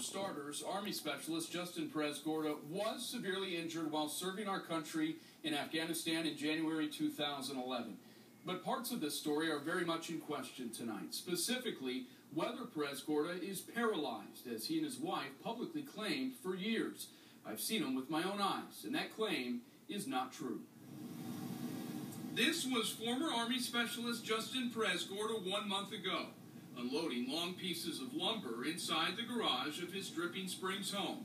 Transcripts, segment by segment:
starters, Army Specialist Justin Perez was severely injured while serving our country in Afghanistan in January 2011. But parts of this story are very much in question tonight. Specifically, whether Perez is paralyzed, as he and his wife publicly claimed for years. I've seen him with my own eyes, and that claim is not true. This was former Army Specialist Justin Perez 1 month ago, unloading long pieces of lumber inside the garage of his Dripping Springs home.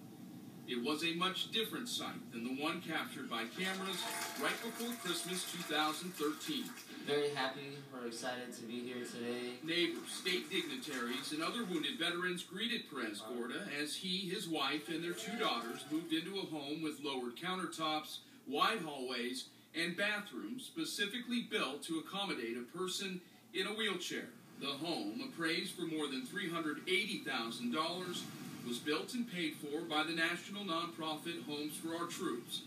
It was a much different sight than the one captured by cameras right before Christmas 2013. Very happy. We're excited to be here today. Neighbors, state dignitaries, and other wounded veterans greeted Perez as he, his wife, and their 2 daughters moved into a home with lowered countertops, wide hallways, and bathrooms specifically built to accommodate a person in a wheelchair. The home, appraised for more than $380,000, was built and paid for by the national nonprofit Homes for Our Troops.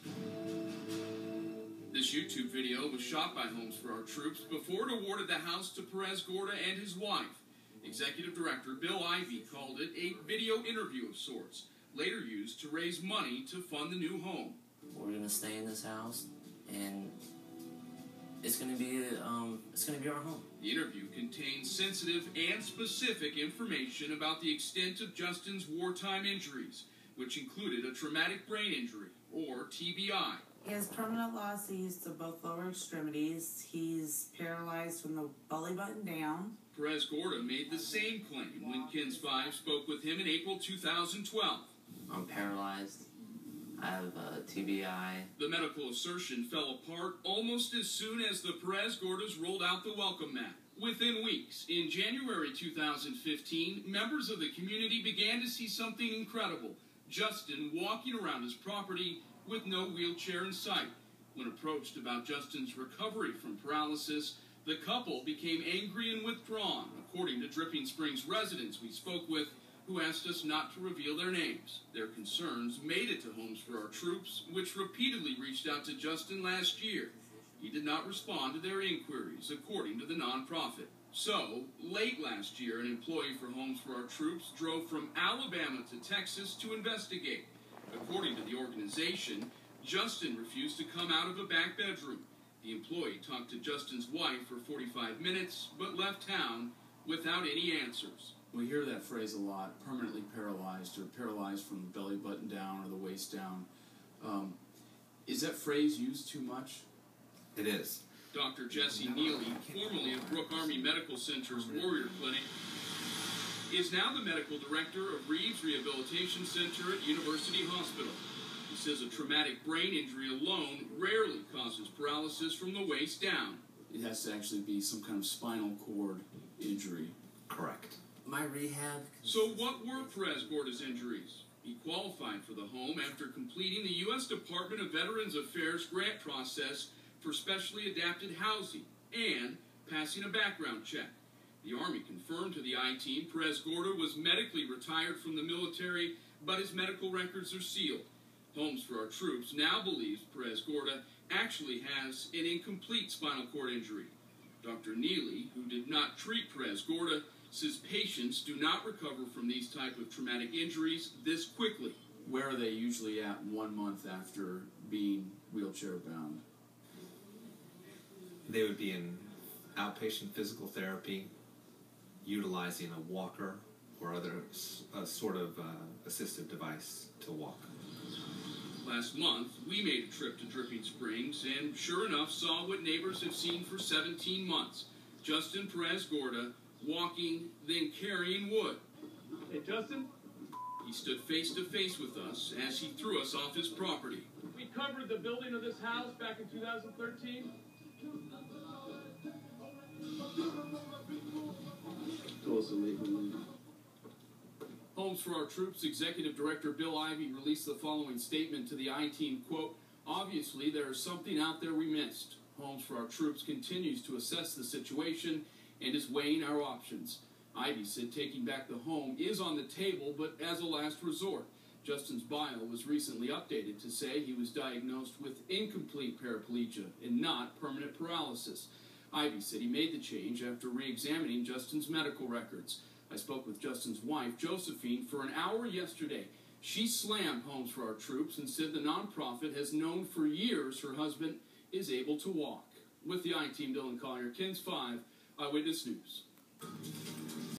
This YouTube video was shot by Homes for Our Troops before it awarded the house to Perez and his wife. Executive Director Bill Ivey called it a video interview of sorts, later used to raise money to fund the new home. We're going to stay in this house, and it's going to be our home. The interview contains sensitive and specific information about the extent of Justin's wartime injuries, which included a traumatic brain injury, or TBI. He has permanent losses to both lower extremities. He's paralyzed from the belly button down. Perez made the same claim when KENS 5 spoke with him in April 2012. I'm paralyzed. I have TBI. The medical assertion fell apart almost as soon as the Perez rolled out the welcome mat. Within weeks, in January 2015, members of the community began to see something incredible. Justin walking around his property with no wheelchair in sight. When approached about Justin's recovery from paralysis, the couple became angry and withdrawn, according to Dripping Springs residents we spoke with, who asked us not to reveal their names. Their concerns made it to Homes for Our Troops, which repeatedly reached out to Justin last year. He did not respond to their inquiries, according to the nonprofit. So, late last year, an employee for Homes for Our Troops drove from Alabama to Texas to investigate. According to the organization, Justin refused to come out of a back bedroom. The employee talked to Justin's wife for 45 minutes, but left town without any answers. We hear that phrase a lot, permanently paralyzed, or paralyzed from the belly button down or the waist down. Is that phrase used too much? It is. Dr. Jesse Neely, formerly of Brooke Army Medical Center's Warrior Clinic, is now the medical director of Reeves Rehabilitation Center at University Hospital. He says a traumatic brain injury alone rarely causes paralysis from the waist down. It has to actually be some kind of spinal cord injury. Correct. My rehab... So what were Perez injuries? He qualified for the home after completing the U.S. Department of Veterans Affairs grant process for specially adapted housing and passing a background check. The Army confirmed to the I-Team Perez was medically retired from the military, but his medical records are sealed. Homes for Our Troops now believes Perez actually has an incomplete spinal cord injury. Dr. Neely, who did not treat Perez says patients do not recover from these type of traumatic injuries this quickly. Where are they usually at 1 month after being wheelchair bound? They would be in outpatient physical therapy, utilizing a walker or other sort of assistive device to walk. Last month, we made a trip to Dripping Springs and sure enough saw what neighbors have seen for 17 months. Justin Perez walking, then carrying wood. Hey, Justin? He stood face to face with us as he threw us off his property. We covered the building of this house back in 2013. Homes for Our Troops Executive Director Bill Ivey released the following statement to the I-Team, quote, "Obviously, there is something out there we missed. Homes for Our Troops continues to assess the situation and is weighing our options." Ivey said taking back the home is on the table, but as a last resort. Justin's bio was recently updated to say he was diagnosed with incomplete paraplegia and not permanent paralysis. Ivey said he made the change after re-examining Justin's medical records. I spoke with Justin's wife, Josephine, for an hour yesterday. She slammed Homes for Our Troops and said the nonprofit has known for years her husband is able to walk. With the I-Team, Dylan Collier, KENS 5 Eyewitness News.